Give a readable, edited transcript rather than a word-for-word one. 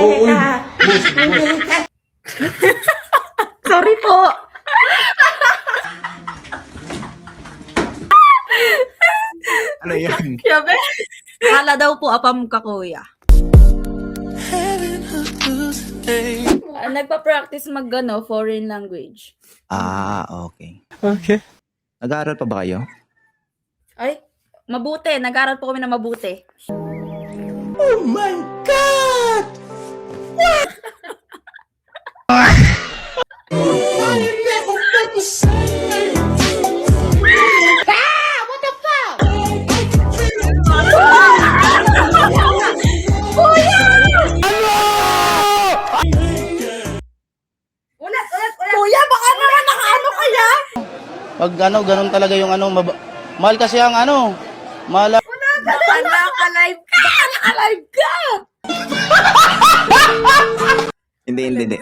Oo, uy. Sorry po. Ano yan? Yabe. Kala daw po apam ka, kuya. Nagpa-practice foreign language. Okay. Okay. Nag-aaral pa ba kayo? Ay, mabuti. Nag-aral po kami na mabuti. Oh my God! Ulit, ulit, ulit. Kuya, baka naman nakaano kaya? Pag ganun talaga yung mahal kasi ang mahal. Baka naka-live ka! Baka naka-live ka! Hindi.